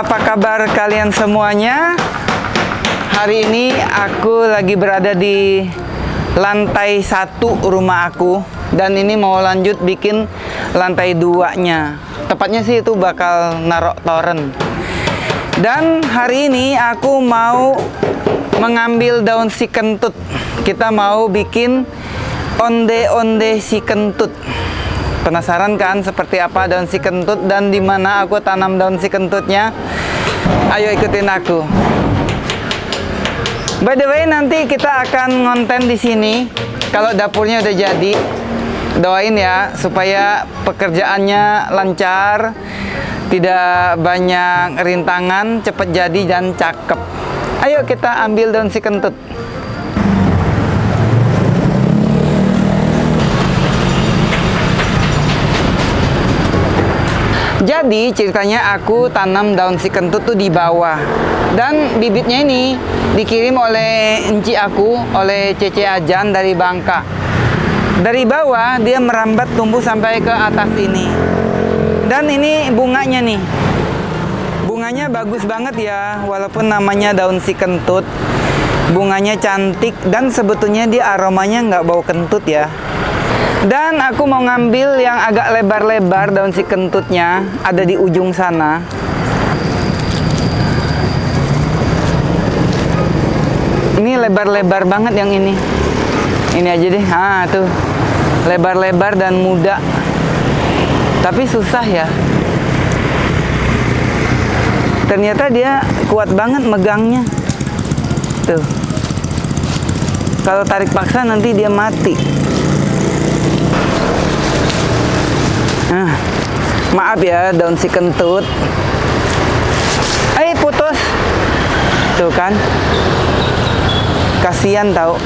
apa kabar kalian semuanya? Hari ini aku lagi berada di lantai 1 rumah aku. Dan ini mau lanjut bikin lantai 2-nya. Tepatnya sih itu bakal narok toren. Dan hari ini aku mau mengambil daun si kentut. Kita mau bikin onde-onde si kentut. Penasaran kan seperti apa daun si kentut dan di mana aku tanam daun si kentutnya? Ayo ikutin aku. By the way, nanti kita akan ngonten di sini kalau dapurnya udah jadi. Doain ya supaya pekerjaannya lancar, tidak banyak rintangan, cepet jadi dan cakep. Ayo kita ambil daun si kentut. Jadi ceritanya aku tanam daun si kentut tuh di bawah. Dan bibitnya ini dikirim oleh enci aku, oleh Cece Ajan dari Bangka. Dari bawah dia merambat tumbuh sampai ke atas ini. Dan ini bunganya nih. Bunganya bagus banget ya, walaupun namanya daun si kentut. Bunganya cantik dan sebetulnya dia aromanya nggak bau kentut ya. Dan aku mau ngambil yang agak lebar-lebar daun si kentutnya, ada di ujung sana. Ini lebar-lebar banget yang ini. Ini aja deh, tuh. Lebar-lebar dan muda. Tapi susah ya. Ternyata dia kuat banget megangnya. Tuh. Kalau tarik paksa nanti dia mati. Maaf ya daun si kentut. Putus. Tuh kan. Kasihan tahu.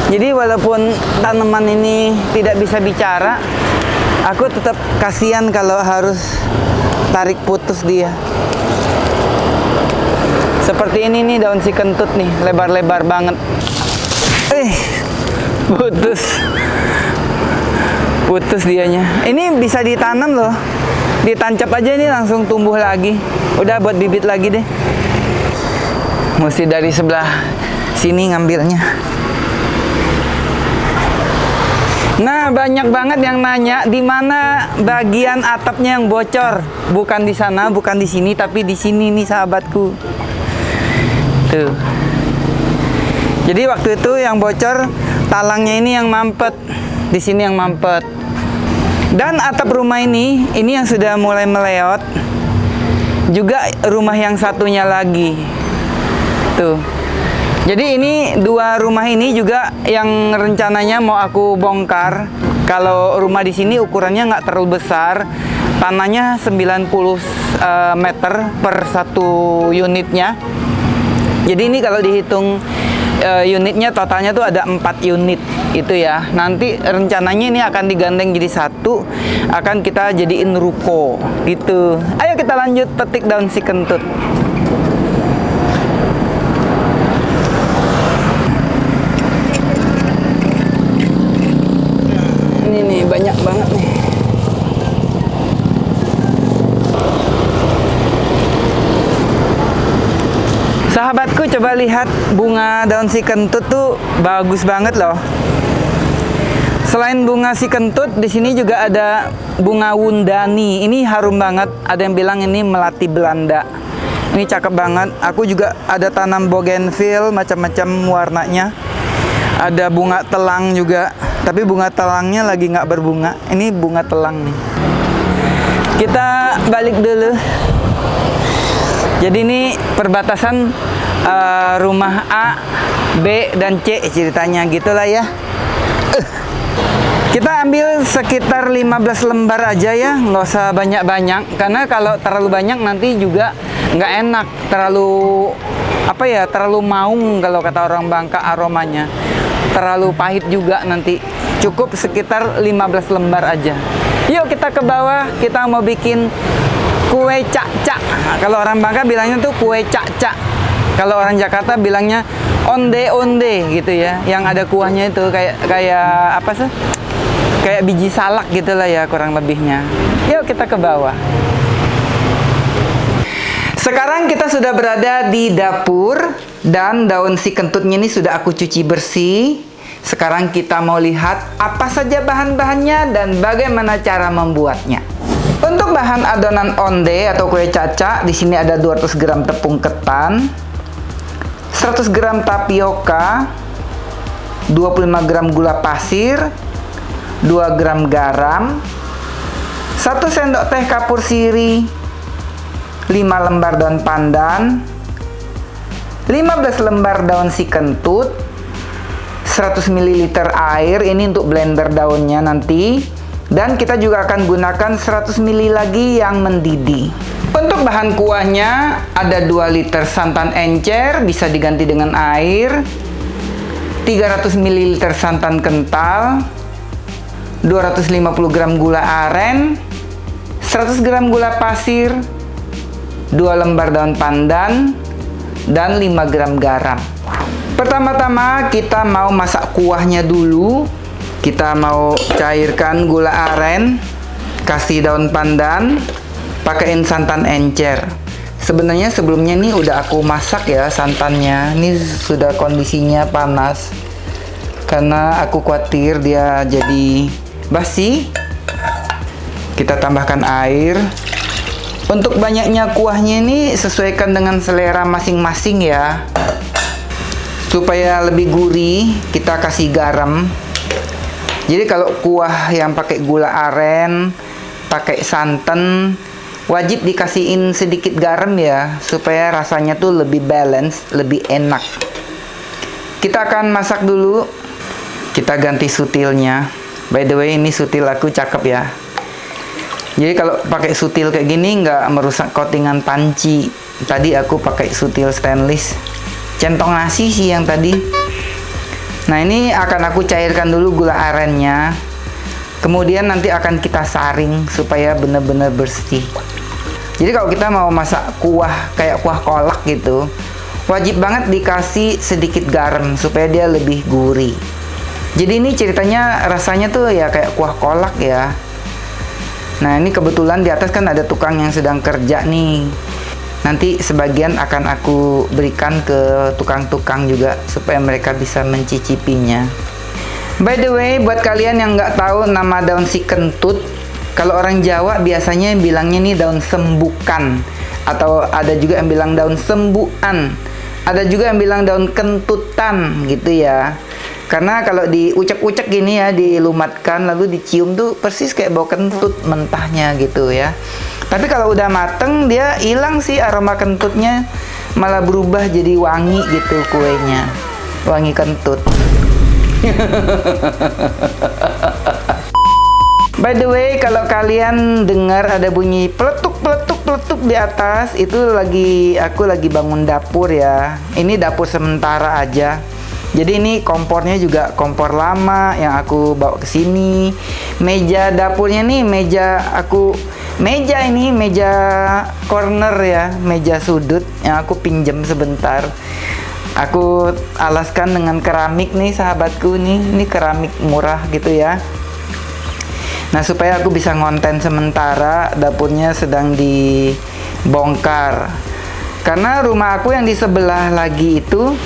Jadi walaupun tanaman ini tidak bisa bicara, aku tetap kasihan kalau harus tarik putus dia. Seperti ini nih daun si kentut nih, lebar-lebar banget. Putus. Putus dianya. Ini bisa ditanam loh. Ditancap aja nih langsung tumbuh lagi. Udah buat bibit lagi deh. Mesti dari sebelah sini ngambilnya. Nah, banyak banget yang nanya di mana bagian atapnya yang bocor. Bukan di sana, bukan di sini, tapi di sini nih sahabatku. Tuh. Jadi waktu itu yang bocor talangnya ini yang mampet. Di sini yang mampet. Dan atap rumah ini yang sudah mulai meleot. Juga rumah yang satunya lagi. Tuh. Jadi ini dua rumah ini juga yang rencananya mau aku bongkar. Kalau rumah di sini ukurannya nggak terlalu besar. Tanahnya 90 meter per satu unitnya. Jadi ini kalau dihitung unitnya totalnya tuh ada 4 unit itu ya. Nanti rencananya ini akan digandeng jadi satu, akan kita jadiin ruko gitu. Ayo kita lanjut petik daun si kentut. Ini nih banyak banget nih. Sahabatku, coba lihat bunga daun si kentut tuh bagus banget loh. Selain bunga si kentut, di sini juga ada bunga wundani. Ini harum banget. Ada yang bilang ini melati Belanda. Ini cakep banget. Aku juga ada tanam bougainville macam-macam warnanya. Ada bunga telang juga. Tapi bunga telangnya lagi nggak berbunga. Ini bunga telang nih. Kita balik dulu. Jadi ini perbatasan rumah A, B, dan C ceritanya gitulah ya. Kita ambil sekitar 15 lembar aja ya, nggak usah banyak-banyak. Karena kalau terlalu banyak nanti juga nggak enak. Terlalu maung kalau kata orang Bangka aromanya. Terlalu pahit juga nanti. Cukup sekitar 15 lembar aja. Yuk kita ke bawah, kita mau bikin kue cak-cak. Kalau orang Bangka bilangnya tuh kue cak-cak. Kalau orang Jakarta bilangnya onde-onde gitu ya. Yang ada kuahnya itu kayak apa sih? Kayak biji salak gitulah ya kurang lebihnya. Yuk kita ke bawah. Sekarang kita sudah berada di dapur dan daun si kentutnya ini sudah aku cuci bersih. Sekarang kita mau lihat apa saja bahan-bahannya dan bagaimana cara membuatnya. Untuk bahan adonan onde atau kue caca, di sini ada 200 gram tepung ketan, 100 gram tapioka, 25 gram gula pasir, 2 gram garam, 1 sendok teh kapur sirih, 5 lembar daun pandan, 15 lembar daun si kentut, 100 ml air, ini untuk blender daunnya nanti, dan kita juga akan gunakan 100 ml lagi yang mendidih. Untuk bahan kuahnya ada 2 liter santan encer, bisa diganti dengan air, 300 ml santan kental, 250 gram gula aren, 100 gram gula pasir, 2 lembar daun pandan, dan 5 gram garam. Pertama-tama kita mau masak kuahnya dulu. Kita mau cairkan gula aren, kasih daun pandan, pakaiin santan encer. Sebenarnya sebelumnya nih udah aku masak ya santannya. Ini sudah kondisinya panas karena aku khawatir dia jadi basi. Kita tambahkan air. Untuk banyaknya kuahnya ini sesuaikan dengan selera masing-masing ya. Supaya lebih gurih, kita kasih garam. Jadi kalau kuah yang pakai gula aren, pakai santan, wajib dikasihin sedikit garam ya, supaya rasanya tuh lebih balance, lebih enak. Kita akan masak dulu. Kita ganti sutilnya. By the way, ini sutil aku cakep ya. Jadi kalau pakai sutil kayak gini nggak merusak coatingan panci. Tadi aku pakai sutil stainless. Centong nasi sih yang tadi. Nah, ini akan aku cairkan dulu gula arennya. Kemudian nanti akan kita saring supaya benar-benar bersih. Jadi kalau kita mau masak kuah kayak kuah kolak gitu, wajib banget dikasih sedikit garam supaya dia lebih gurih. Jadi ini ceritanya rasanya tuh ya kayak kuah kolak ya. Nah, ini kebetulan di atas kan ada tukang yang sedang kerja nih. Nanti sebagian akan aku berikan ke tukang-tukang juga supaya mereka bisa mencicipinya. By the way, buat kalian yang nggak tahu nama daun si kentut, kalau orang Jawa biasanya bilangnya nih daun sembukan, atau ada juga yang bilang daun sembuan, ada juga yang bilang daun kentutan gitu ya. Karena kalau diucek-ucek gini ya, dilumatkan lalu dicium tuh persis kayak bau kentut mentahnya gitu ya. Tapi kalau udah mateng dia hilang sih aroma kentutnya, malah berubah jadi wangi gitu kuenya. Wangi kentut. By the way, kalau kalian dengar ada bunyi peletuk di atas, itu aku lagi bangun dapur ya. Ini dapur sementara aja. Jadi ini kompornya juga kompor lama yang aku bawa ke sini. Meja dapurnya nih meja corner ya, meja sudut yang aku pinjam sebentar. Aku alaskan dengan keramik nih sahabatku nih. Ini keramik murah gitu ya. Nah, supaya aku bisa ngonten sementara, dapurnya sedang dibongkar. Karena rumah aku yang di sebelah lagi itu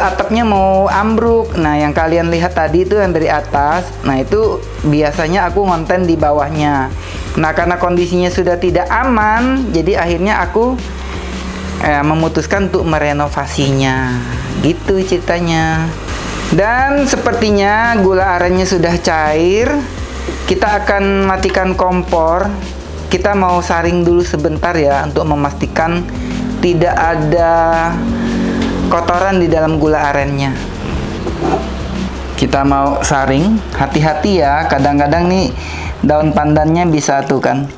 atapnya mau ambruk. Nah, yang kalian lihat tadi itu yang dari atas. Nah, itu biasanya aku ngonten di bawahnya. Nah, karena kondisinya sudah tidak aman, jadi akhirnya aku memutuskan untuk merenovasinya. Gitu ceritanya. Dan sepertinya gula arennya sudah cair. Kita akan matikan kompor. Kita mau saring dulu sebentar ya untuk memastikan tidak ada kotoran di dalam gula arennya. Kita mau saring, hati-hati ya, kadang-kadang nih daun pandannya bisa tuh kan.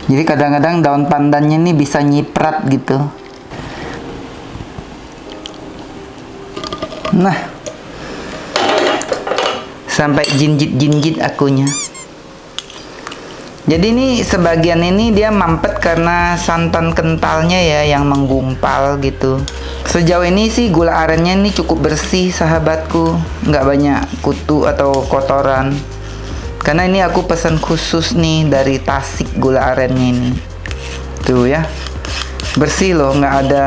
Jadi kadang-kadang daun pandannya nih bisa nyiprat gitu. Nah, sampai jinjit akunya. Jadi ini sebagian ini dia mampet karena santan kentalnya ya yang menggumpal gitu. Sejauh ini sih gula arennya ini cukup bersih sahabatku, nggak banyak kutu atau kotoran. Karena ini aku pesan khusus nih dari Tasik gula arennya ini. Tuh ya, bersih loh, nggak ada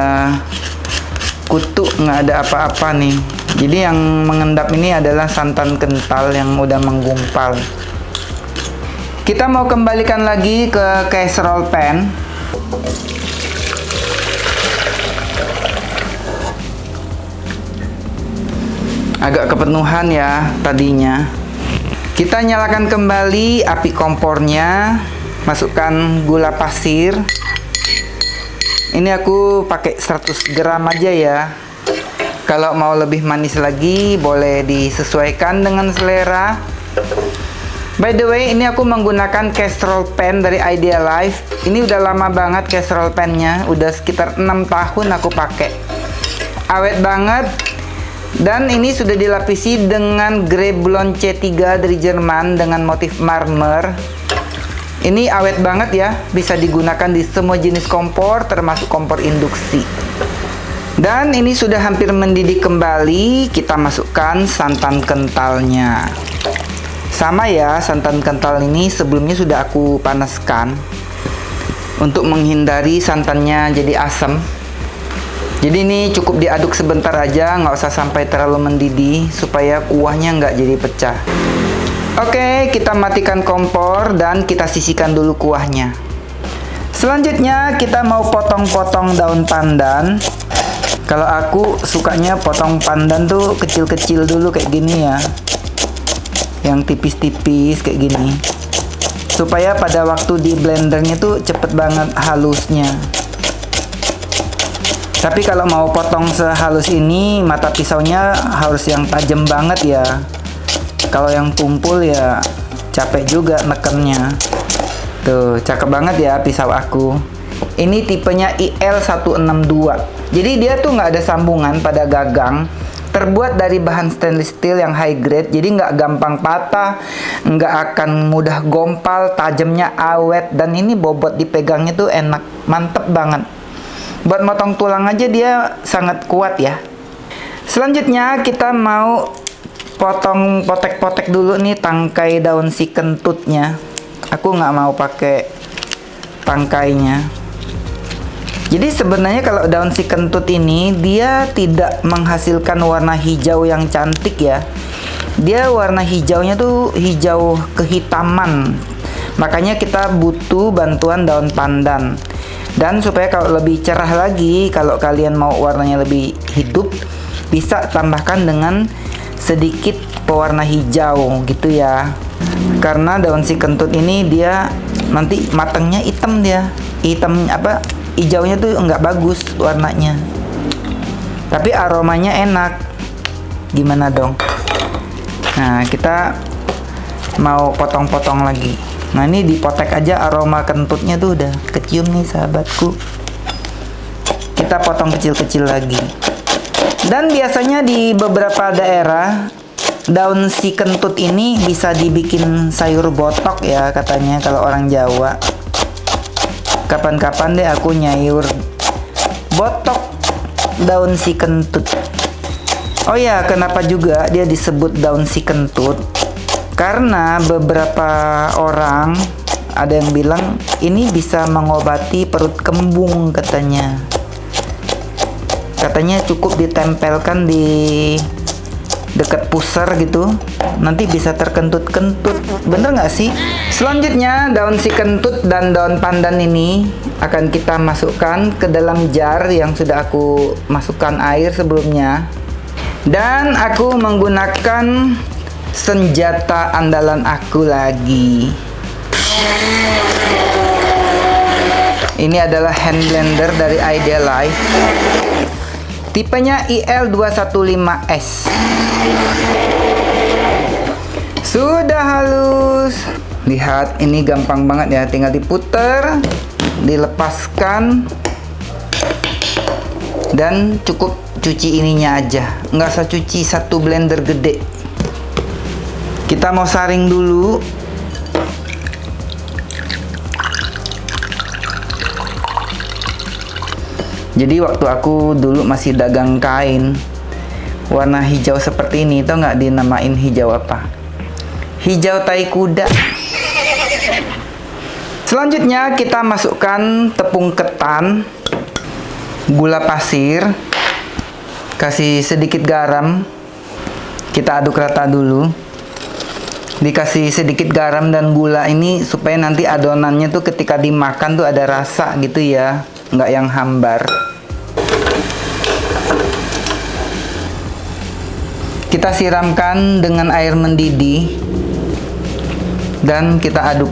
kutu, nggak ada apa-apa nih. Jadi yang mengendap ini adalah santan kental yang udah menggumpal. Kita mau kembalikan lagi ke casserole pan. Agak kepenuhan ya tadinya. Kita nyalakan kembali api kompornya, masukkan gula pasir. Ini aku pakai 100 gram aja ya. Kalau mau lebih manis lagi boleh disesuaikan dengan selera. By the way, ini aku menggunakan casserole pan dari Idealife. Ini udah lama banget casserole pan-nya, udah sekitar 6 tahun aku pakai. Awet banget. Dan ini sudah dilapisi dengan grey blonde C3 dari Jerman dengan motif marmer. Ini awet banget ya, bisa digunakan di semua jenis kompor termasuk kompor induksi. Dan ini sudah hampir mendidih kembali, kita masukkan santan kentalnya. Sama ya, santan kental ini sebelumnya sudah aku panaskan untuk menghindari santannya jadi asam. Jadi ini cukup diaduk sebentar aja, nggak usah sampai terlalu mendidih supaya kuahnya nggak jadi pecah. Oke, kita matikan kompor dan kita sisihkan dulu kuahnya. Selanjutnya kita mau potong-potong daun pandan. Kalau aku sukanya potong pandan tuh kecil-kecil dulu kayak gini ya, yang tipis-tipis kayak gini, supaya pada waktu di blendernya tuh cepet banget halusnya. Tapi kalau mau potong sehalus ini, mata pisaunya harus yang tajam banget ya. Kalau yang tumpul ya capek juga nekennya. Tuh, cakep banget ya pisau aku. Ini tipenya IL162. Jadi dia tuh nggak ada sambungan pada gagang. Terbuat dari bahan stainless steel yang high grade, jadi nggak gampang patah, nggak akan mudah gompal, tajamnya awet, dan ini bobot dipegangnya tuh enak, mantep banget. Buat motong tulang aja dia sangat kuat ya. Selanjutnya kita mau potong potek-potek dulu nih tangkai daun si kentutnya. Aku nggak mau pakai tangkainya. Jadi sebenarnya kalau daun si kentut ini dia tidak menghasilkan warna hijau yang cantik ya. Dia warna hijaunya tuh hijau kehitaman. Makanya kita butuh bantuan daun pandan. Dan supaya kalau lebih cerah lagi, kalau kalian mau warnanya lebih hidup, bisa tambahkan dengan sedikit pewarna hijau gitu ya. Karena daun si kentut ini dia nanti matangnya hitam dia. Hitam apa? Hijaunya tuh nggak bagus warnanya. Tapi aromanya enak. Gimana dong? Nah, kita mau potong-potong lagi. Nah, ini dipotek aja, aroma kentutnya tuh udah kecium nih sahabatku. Kita potong kecil-kecil lagi. Dan biasanya di beberapa daerah daun si kentut ini bisa dibikin sayur botok ya katanya kalau orang Jawa. Kapan-kapan deh aku nyayur botok daun si kentut. Oh ya, kenapa juga dia disebut daun si kentut? Karena beberapa orang ada yang bilang ini bisa mengobati perut kembung katanya. Katanya cukup ditempelkan di dekat pusar gitu, nanti bisa terkentut-kentut. Bener nggak sih? Selanjutnya daun si kentut dan daun pandan ini akan kita masukkan ke dalam jar yang sudah aku masukkan air sebelumnya. Dan aku menggunakan senjata andalan aku lagi. Ini adalah hand blender dari Idealife. Tipenya IL215S. Sudah halus. Lihat, ini gampang banget ya, tinggal diputer, dilepaskan, dan cukup cuci ininya aja. Nggak usah cuci satu blender gede. Kita mau saring dulu. Jadi waktu aku dulu masih dagang kain warna hijau seperti ini, tau nggak dinamain hijau apa? Hijau tai kuda. Selanjutnya kita masukkan tepung ketan, gula pasir, kasih sedikit garam. Kita aduk rata dulu. Dikasih sedikit garam dan gula ini supaya nanti adonannya tuh ketika dimakan tuh ada rasa gitu ya, nggak yang hambar. Kita siramkan dengan air mendidih dan kita aduk.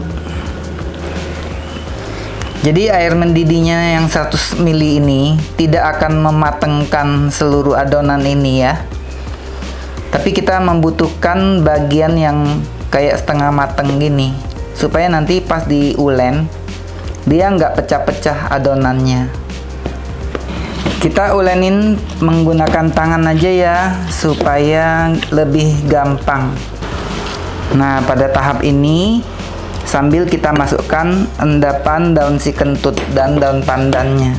Jadi air mendidihnya yang 100 ml ini tidak akan mematengkan seluruh adonan ini ya. Tapi kita membutuhkan bagian yang kayak setengah mateng gini, supaya nanti pas diulen dia nggak pecah-pecah adonannya. Kita ulenin menggunakan tangan aja ya, supaya lebih gampang. Nah, pada tahap ini sambil kita masukkan endapan daun si kentut dan daun pandannya.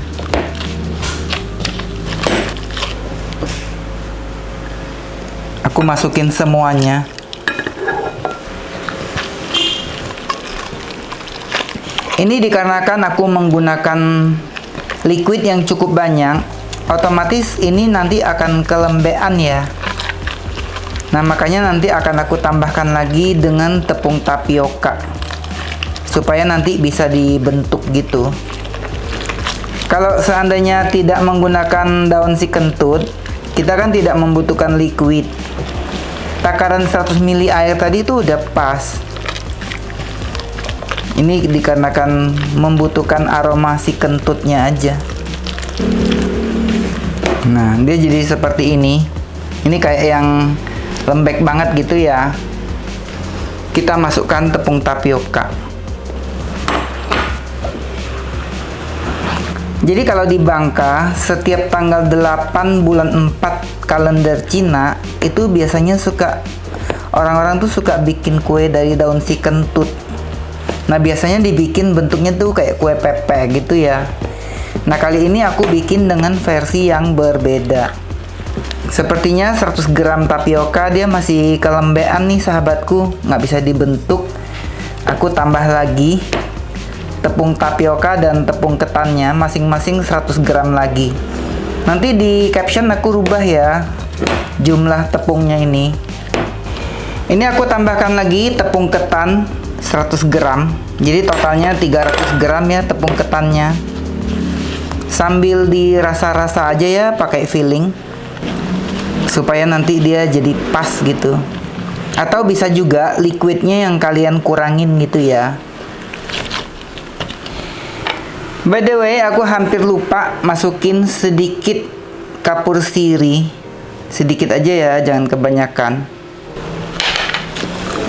Aku masukin semuanya. Ini dikarenakan aku menggunakan liquid yang cukup banyak, otomatis ini nanti akan kelembean ya. Nah, makanya nanti akan aku tambahkan lagi dengan tepung tapioka supaya nanti bisa dibentuk gitu. Kalau seandainya tidak menggunakan daun si kentut, kita kan tidak membutuhkan liquid. Takaran 100 ml air tadi itu udah pas. Ini dikarenakan membutuhkan aroma si kentutnya aja. Nah, dia jadi seperti ini. Ini kayak yang lembek banget gitu ya. Kita masukkan tepung tapioka. Jadi kalau di Bangka, setiap tanggal 8 bulan 4 kalender Cina, itu biasanya orang-orang tuh suka bikin kue dari daun si kentut. Nah, biasanya dibikin bentuknya tuh kayak kue pepek gitu ya. Nah, kali ini aku bikin dengan versi yang berbeda. Sepertinya 100 gram tapioka dia masih kelembean nih sahabatku, nggak bisa dibentuk. Aku tambah lagi tepung tapioka dan tepung ketannya masing-masing 100 gram lagi. Nanti di caption aku rubah ya jumlah tepungnya ini. Ini aku tambahkan lagi tepung ketan 100 gram. Jadi totalnya 300 gram ya tepung ketannya. Sambil dirasa-rasa aja ya pakai feeling supaya nanti dia jadi pas gitu. Atau bisa juga liquidnya yang kalian kurangin gitu ya. By the way, aku hampir lupa masukin sedikit kapur sirih. Sedikit aja ya, jangan kebanyakan.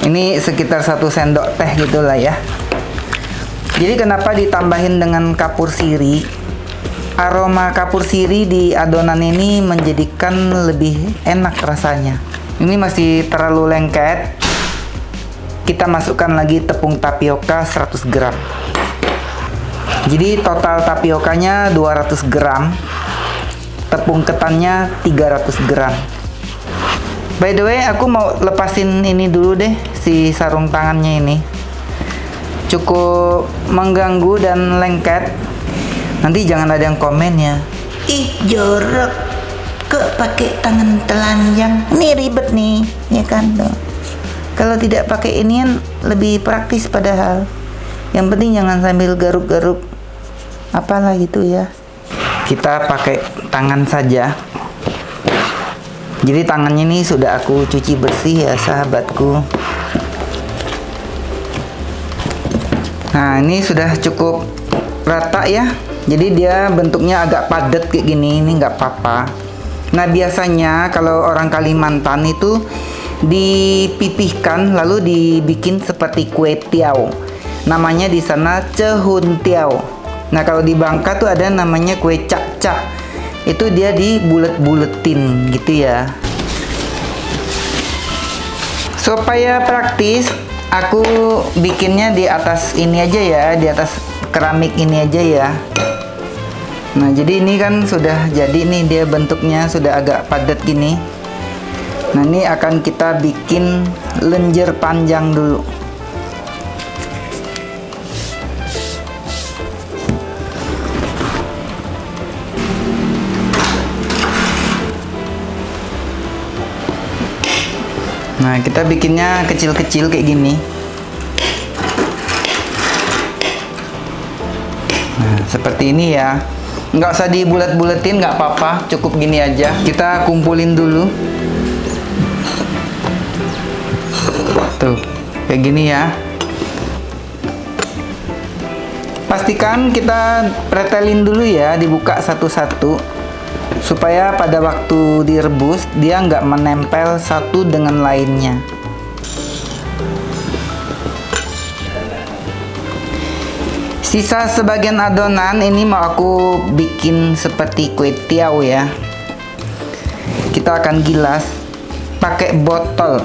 Ini sekitar 1 sendok teh gitulah ya. Jadi kenapa ditambahin dengan kapur sirih? Aroma kapur sirih di adonan ini menjadikan lebih enak rasanya. Ini masih terlalu lengket. Kita masukkan lagi tepung tapioka 100 gram. Jadi total tapiokanya 200 gram, tepung ketannya 300 gram. By the way, aku mau lepasin ini dulu deh, si sarung tangannya ini. Cukup mengganggu dan lengket. Nanti jangan ada yang komen ya. Ih, jorok. Kok pakai tangan telanjang? Ini ribet nih, ya kan? Kalau tidak pakai inian lebih praktis padahal. Yang penting jangan sambil garuk-garuk apalah gitu ya. Kita pakai tangan saja. Jadi tangannya ini sudah aku cuci bersih ya sahabatku. Nah, ini sudah cukup rata ya. Jadi dia bentuknya agak padat kayak gini. Ini nggak apa-apa. Nah, biasanya kalau orang Kalimantan itu dipipihkan lalu dibikin seperti kue tiaw. Namanya di sana cehun tiaw. Nah, kalau di Bangka tuh ada namanya kue cak-cak. Itu dia dibulet-buletin gitu ya. Supaya praktis, aku bikinnya di atas ini aja ya, di atas keramik ini aja ya. Nah, jadi ini kan sudah jadi nih, dia bentuknya sudah agak padat gini. Nah, ini akan kita bikin lenjer panjang dulu. Nah, kita bikinnya kecil-kecil kayak gini. Nah, seperti ini ya. Nggak usah dibulet-buletin, nggak apa-apa, cukup gini aja. Kita kumpulin dulu. Tuh, kayak gini ya. Pastikan kita pretelin dulu ya, dibuka satu-satu supaya pada waktu direbus dia nggak menempel satu dengan lainnya. Sisa sebagian adonan ini mau aku bikin seperti kue tiaw ya. Kita akan gilas pakai botol.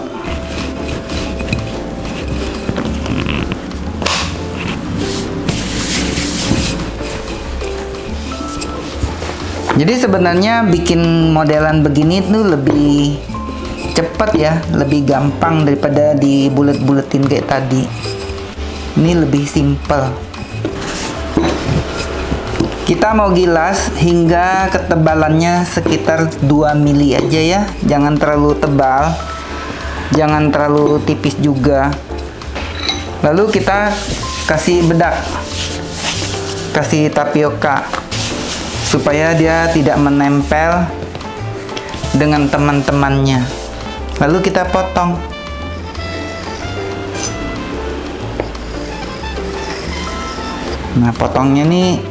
Jadi sebenarnya bikin modelan begini tuh lebih cepat ya, lebih gampang daripada dibulet-buletin kayak tadi. Ini lebih simple. Kita mau gilas hingga ketebalannya sekitar 2 mili aja ya. Jangan terlalu tebal, jangan terlalu tipis juga. Lalu kita kasih bedak, kasih tapioka supaya dia tidak menempel dengan teman-temannya. Lalu kita potong. Nah, potongnya nih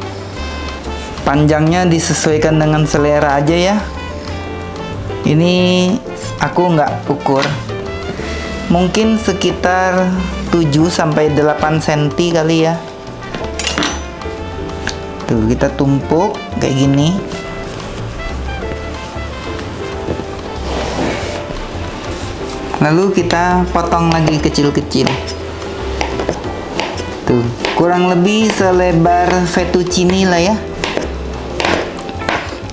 panjangnya disesuaikan dengan selera aja ya. Ini aku nggak ukur. Mungkin sekitar 7-8 cm kali ya. Tuh, kita tumpuk kayak gini. Lalu kita potong lagi kecil-kecil. Tuh, kurang lebih selebar fettuccine lah ya.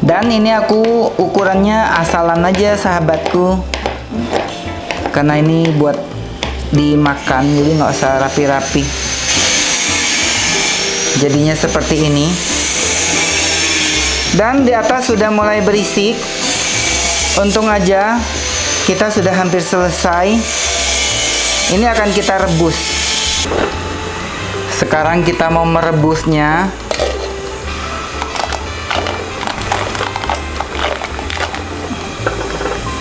Dan ini aku ukurannya asalan aja sahabatku, karena ini buat dimakan, jadi nggak usah rapi-rapi. Jadinya seperti ini. Dan di atas sudah mulai berisik. Untung aja kita sudah hampir selesai. Ini akan kita rebus. Sekarang kita mau merebusnya.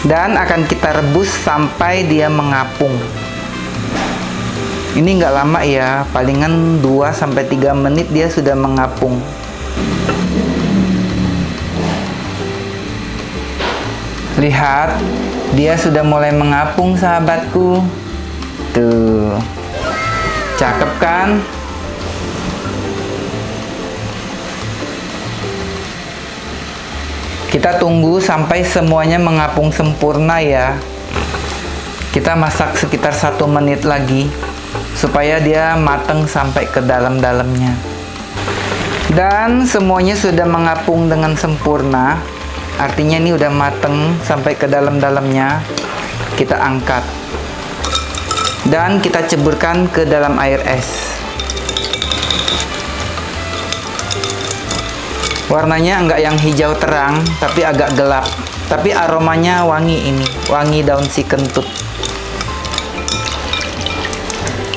Dan akan kita rebus sampai dia mengapung. Ini nggak lama ya, palingan 2-3 menit dia sudah mengapung. Lihat, dia sudah mulai mengapung sahabatku. Tuh, cakep kan? Kita tunggu sampai semuanya mengapung sempurna ya. Kita masak sekitar 1 menit lagi supaya dia matang sampai ke dalam-dalamnya. Dan semuanya sudah mengapung dengan sempurna. Artinya ini udah matang sampai ke dalam-dalamnya. Kita angkat. Dan kita ceburkan ke dalam air es. Warnanya enggak yang hijau terang, tapi agak gelap. Tapi aromanya wangi ini, wangi daun si kentut.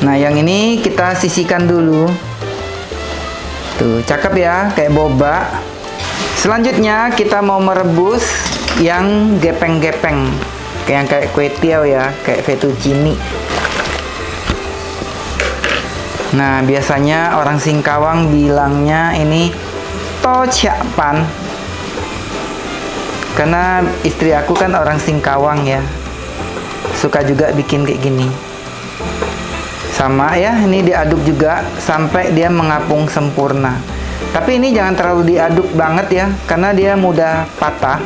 Nah, yang ini kita sisihkan dulu. Tuh, cakep ya, kayak boba. Selanjutnya kita mau merebus yang gepeng-gepeng, kayak kue tiaw ya, kayak fettuccine. Nah, biasanya orang Singkawang bilangnya ini tociakpan, karena istri aku kan orang Singkawang ya, suka juga bikin kayak gini. Sama ya, ini diaduk juga sampai dia mengapung sempurna. Tapi ini jangan terlalu diaduk banget ya, karena dia mudah patah.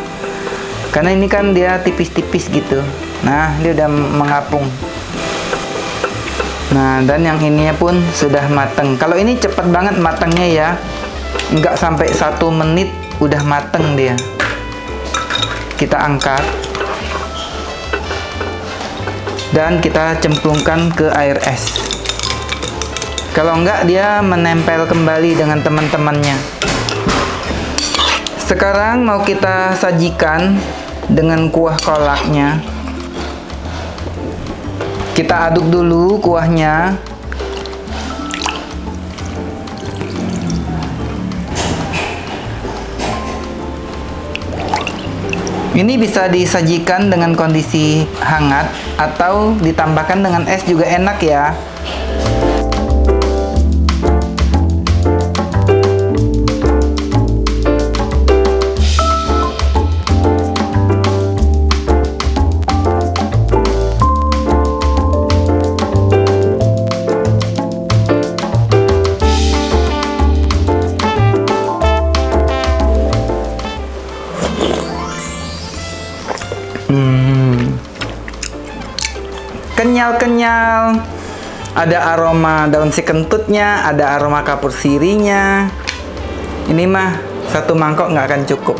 Karena ini kan dia tipis-tipis gitu. Nah, dia udah mengapung. Nah, dan yang ininya pun sudah mateng. Kalau ini cepat banget matangnya ya. nggak sampai 1 menit udah mateng dia. Kita angkat dan kita cemplungkan ke air es. Kalau enggak, dia menempel kembali dengan teman-temannya. Sekarang mau kita sajikan dengan kuah kolaknya. Kita aduk dulu kuahnya. Ini bisa disajikan dengan kondisi hangat atau ditambahkan dengan es juga enak ya. Kenyal-kenyal, ada aroma daun si kentutnya, ada aroma kapur sirinya. Ini mah 1 mangkok nggak akan cukup.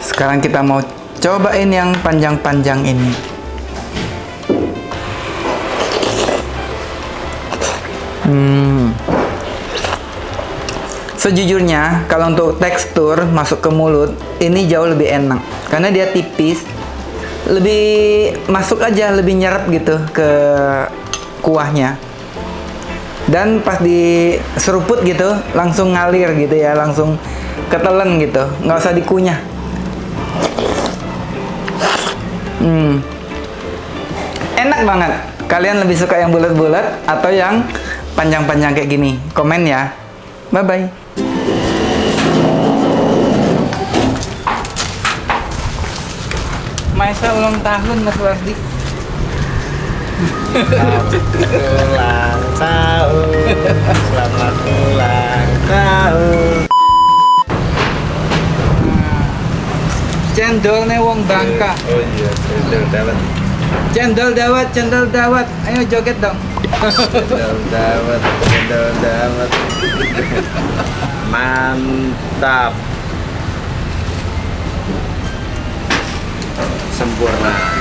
Sekarang kita mau cobain yang panjang-panjang ini. Sejujurnya, kalau untuk tekstur masuk ke mulut, ini jauh lebih enak. Karena dia tipis, lebih masuk aja, lebih nyerap gitu ke kuahnya. Dan pas diseruput gitu, langsung ngalir gitu ya, langsung ketelen gitu. Nggak usah dikunyah. Enak banget. Kalian lebih suka yang bulat-bulat atau yang panjang-panjang kayak gini? Komen ya. Bye-bye. Maesa ulang tahun Mas Wardi. Ulang tahun, selamat ulang tahun. Cendolnya wong Bangka. Oh iya, cendol dawet. Cendol dawet, cendol dawet. Ayo joget dong. Cendol dawet, cendol dawet. Mantap. Sempurna.